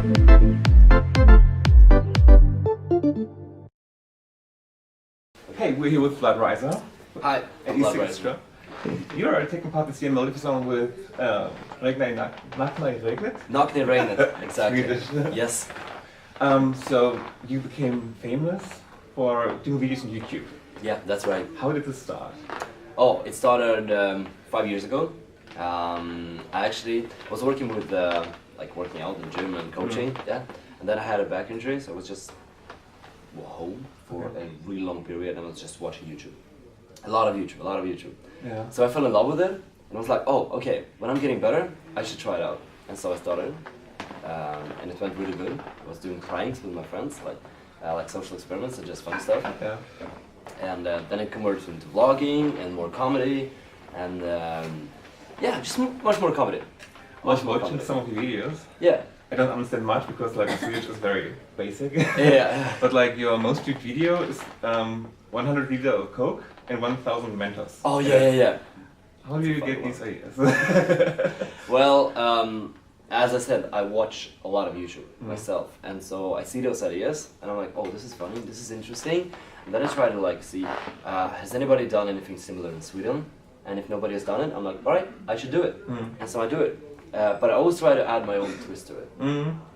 Hey, we're here with Vlad Reiser. Hi, at I'm Vlad ESCXTRA. You're taking part this year in Melodifestivalen with Nakna, regnet? Nakna, regnet, exactly. Swedish. Yes. So you became famous for doing videos on YouTube. Yeah, that's right. How did this start? Oh, it started 5 years ago. I actually was working with like working out in the gym and coaching, yeah. And then I had a back injury, so I was just home for a really long period and I was just watching YouTube. A lot of YouTube. Yeah. So I fell in love with it and I was like, oh, okay, when I'm getting better, I should try it out. And so I started, and it went really good. I was doing pranks with my friends, like social experiments and just fun stuff. Yeah. And then it converted into vlogging and more comedy, and yeah, just much more comedy. I was watching some of your videos. Yeah. I don't understand much because like Swedish is very basic. Yeah. But like your most viewed video is 100 liters of Coke and 1,000 Mentos. Oh yeah. How do you get these ideas? Well, as I said, I watch a lot of YouTube myself, and so I see those ideas, and I'm like, oh, this is funny, this is interesting, and then I try to like see, has anybody done anything similar in Sweden? And if nobody has done it, I'm like, all right, I should do it, and so I do it. But I always try to add my own twist to it.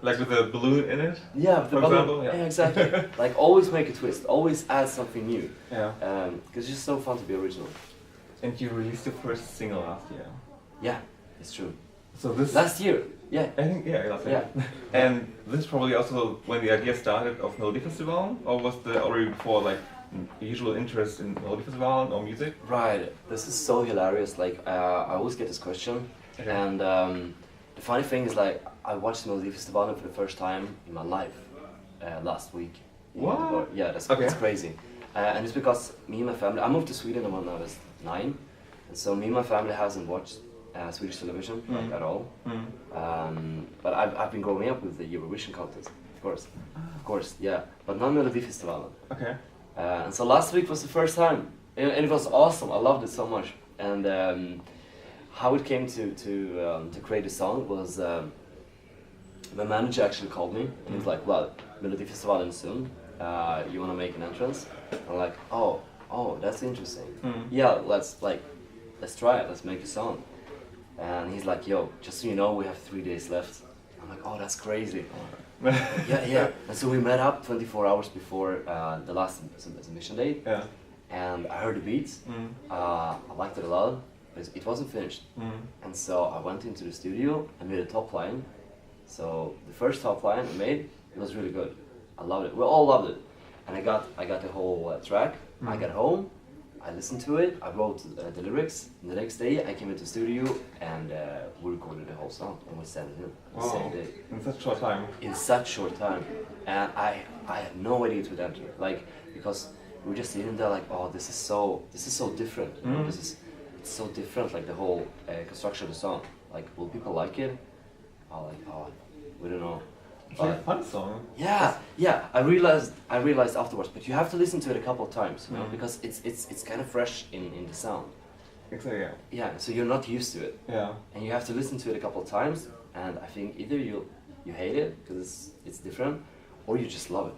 Like with a balloon in it? Yeah, with the balloon. Example, yeah. Yeah, exactly. Like always make a twist, always add something new. Yeah. Because it's just so fun to be original. And you released your first single last year. Yeah, it's true. So this Last year, yeah. I think last year. And this is probably also when the idea started of Melodifestivalen, or was there already before like usual interest in Melodifestivalen or music? Right. This is so hilarious. Like I always get this question, and the funny thing is like I watched Melodifestivalen for the first time in my life last week. What? Yeah, that's crazy. And it's because me and my family. I moved to Sweden when I was 9, and so me and my family hasn't watched Swedish television like, at all. But I've been growing up with the Eurovision contest, of course, yeah. But not Melodifestivalen. Okay. And so last week was the first time, and it was awesome. I loved it so much. And how it came to create a song was my manager actually called me and he was like, "Well, Melodifestivalen soon. You want to make an entrance?" I'm like, "Oh, that's interesting. Yeah, let's try it. Let's make a song." And he's like, "Yo, just so you know, we have 3 days left." I'm like, "Oh, that's crazy." Yeah. And so we met up 24 hours before the last submission date. Yeah. And I heard the beats. I liked it a lot, but it wasn't finished. And so I went into the studio and made a top line. So the first top line I made, it was really good. I loved it. We all loved it. And I got the whole track. I got home. I listened to it, I wrote the lyrics, and the next day I came into the studio and we recorded the whole song and we sent it in the same day. In such short time? In such short time. And I had no idea it would enter. Like, because we were just sitting there like, oh, this is so different. You know, it's so different, like the whole construction of the song. Like, will people like it? We don't know. It's like a fun song. Yeah. I realized afterwards, but you have to listen to it a couple of times, you know, because it's kind of fresh in the sound. Exactly. Yeah. Yeah. So you're not used to it. Yeah. And you have to listen to it a couple of times, and I think either you hate it because it's different, or you just love it.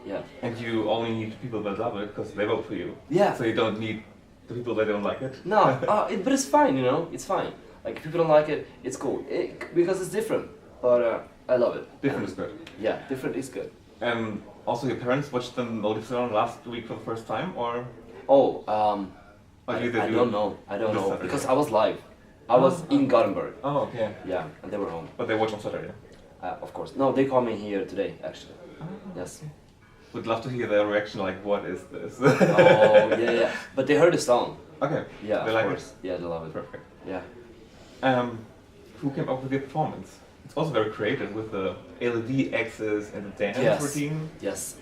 Yeah. And you only need people that love it because they vote for you. Yeah. So you don't need the people that don't like it. No. But it's fine, you know. It's fine. Like if people don't like it, it's cool because it's different. But I love it. Different is good. Yeah, different is good. And also your parents watched the Melodifestivalen last week for the first time, or? I don't know, because I was live. I was in Gothenburg. Oh, okay. Yeah, and they were home. But they watched on Saturday? Of course. No, they called me here today, actually. Yes. Would love to hear their reaction, like, what is this? Yeah. But they heard the song. Okay. Yeah, they of like course. it? Yeah, they love it. Perfect. Yeah. Who came up with your performance? It's also very creative with the LED axis and the dance routine. Yes.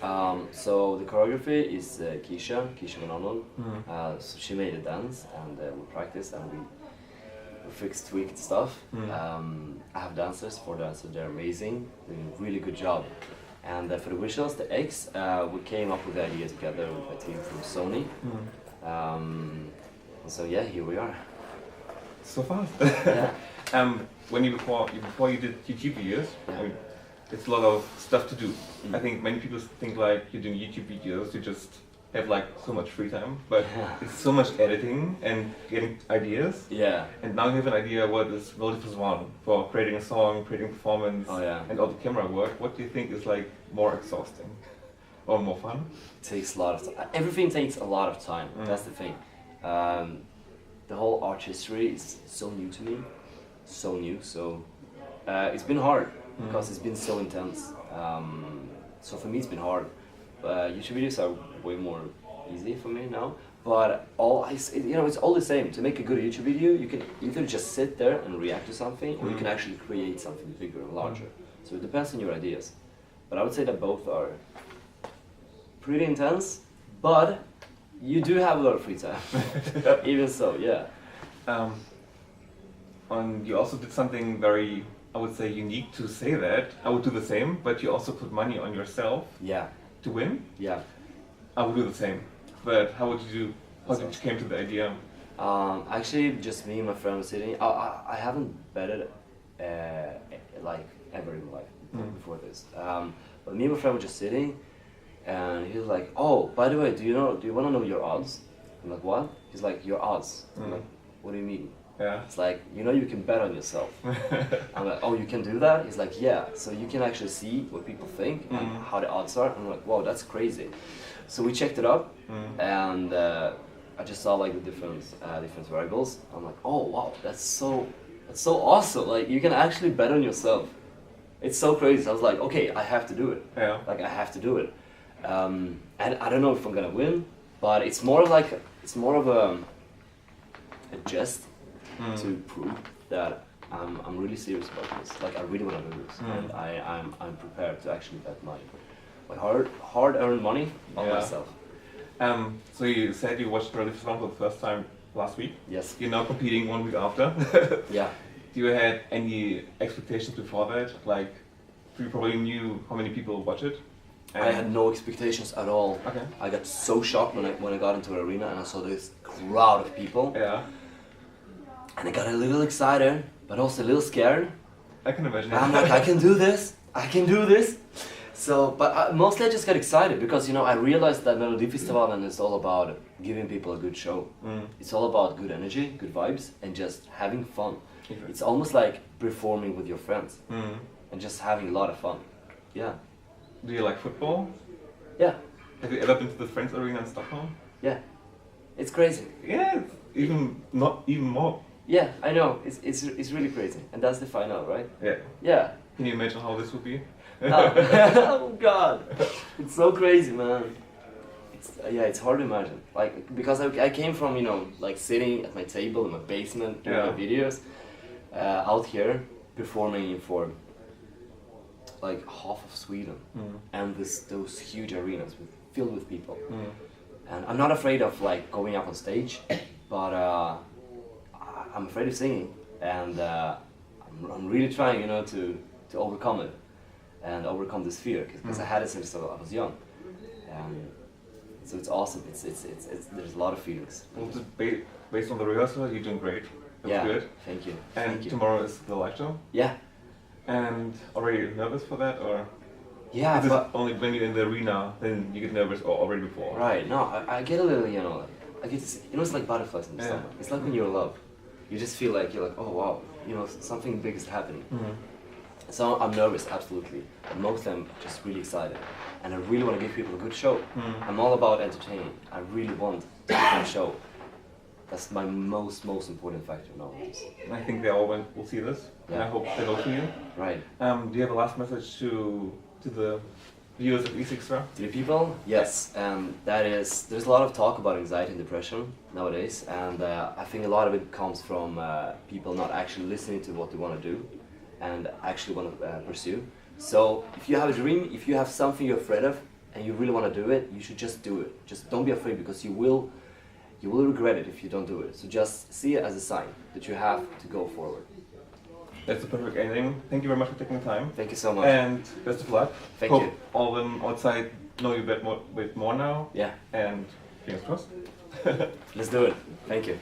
So the choreography is Keisha Manonol. So she made a dance and we practiced and we fixed, tweaked stuff. I have dancers, 4 dancers. They're amazing, doing a really good job. And for the visuals, the X, we came up with the idea together with a team from Sony. And so yeah, here we are. So fast. Yeah. Before you did YouTube videos, it's a lot of stuff to do. I think many people think like you're doing YouTube videos, you just have like so much free time, but it's so much editing and getting ideas. Yeah. And now you have an idea what is Melodifestivalen for creating a song, creating performance, and all the camera work. What do you think is like more exhausting or more fun? It takes a lot of time. Everything takes a lot of time. That's the thing. The whole art history is so new to me, so new. So it's been hard because it's been so intense. So for me, it's been hard. YouTube videos are way more easy for me now. But it's all the same. To make a good YouTube video, you can either just sit there and react to something, or you can actually create something bigger and larger. So it depends on your ideas. But I would say that both are pretty intense, but you do have a lot of free time. Even so, yeah. And you also did something very, I would say, unique to say that. I would do the same, but you also put money on yourself. Yeah. To win. Yeah. I would do the same. But how would you do? How did you came to the idea? Actually, just me and my friend were sitting. I haven't betted like ever in my life before this. But me and my friend were just sitting, and he was like, "Oh, by the way, do you want to know your odds?" I'm like, "What?" He's like, "Your odds." I'm like, "What do you mean?" Yeah. It's like, you can bet on yourself. I'm like, "Oh, you can do that?" He's like, "Yeah." So you can actually see what people think and how the odds are. I'm like, "Wow, that's crazy." So we checked it up, and I just saw like the different variables. I'm like, "Oh, wow, that's so awesome! Like you can actually bet on yourself. It's so crazy." So I was like, "Okay, I have to do it. Yeah. Like I have to do it." And I don't know if I'm gonna win, but it's more of a jest to prove that I'm really serious about this. Like I really want to do this, and I'm prepared to actually bet my hard-earned money on myself. So you said you watched Melodifestivalen for the first time last week. Yes. You're now competing 1 week after. Yeah. Do you had any expectations before that? Like, you probably knew how many people watch it. I had no expectations at all. Okay. I got so shocked when I got into the arena and I saw this crowd of people. Yeah. And I got a little excited, but also a little scared. I can imagine. I'm like, I can do this. I can do this. So, but mostly I just got excited because I realized that Melodifestivalen is all about giving people a good show. It's all about good energy, good vibes, and just having fun. Okay. It's almost like performing with your friends and just having a lot of fun. Yeah. Do you like football? Yeah. Have you ever been to the Friends Arena in Stockholm? Yeah. It's crazy. Yeah, not even more. Yeah, I know. It's really crazy, and that's the final, right? Yeah. Yeah. Can you imagine how this would be? Oh God, it's so crazy, man. It's hard to imagine. Like because I came from like sitting at my table in my basement doing my videos, out here performing for like half of Sweden, and those huge arenas filled with people. And I'm not afraid of like going up on stage, but I'm afraid of singing, and I'm really trying to overcome it. And overcome this fear because I had it since I was young, so it's awesome. It's there's a lot of feelings. Well, based on the rehearsal, you're doing great. That's good. Thank you. And Thank you. Tomorrow is the live show. Yeah. And already nervous for that, or? Yeah, is but it only when you're in the arena then you get nervous, or already before? Right. No, I get a little, I get it's like butterflies in the stomach. It's like when you're in love, you just feel like you're like, oh wow, something big is happening. So I'm nervous, absolutely. But mostly I'm just really excited. And I really want to give people a good show. I'm all about entertaining. I really want to give them a show. That's my most important factor nowadays. I think they all will see this. Yeah. And I hope they go to you. Right. Do you have a last message to the viewers of ESCXTRA? To the people? Yes. That is, there's a lot of talk about anxiety and depression nowadays. And I think a lot of it comes from people not actually listening to what they want to do and actually want to pursue. So if you have a dream, if you have something you're afraid of and you really want to do it, you should just do it. Just don't be afraid, because you will regret it if you don't do it. So just see it as a sign that you have to go forward. That's the perfect ending. Thank you very much for taking the time. Thank you so much. And best of luck. Thank Hope you. all of them outside know you a bit more now. Yeah. And fingers crossed. Let's do it. Thank you.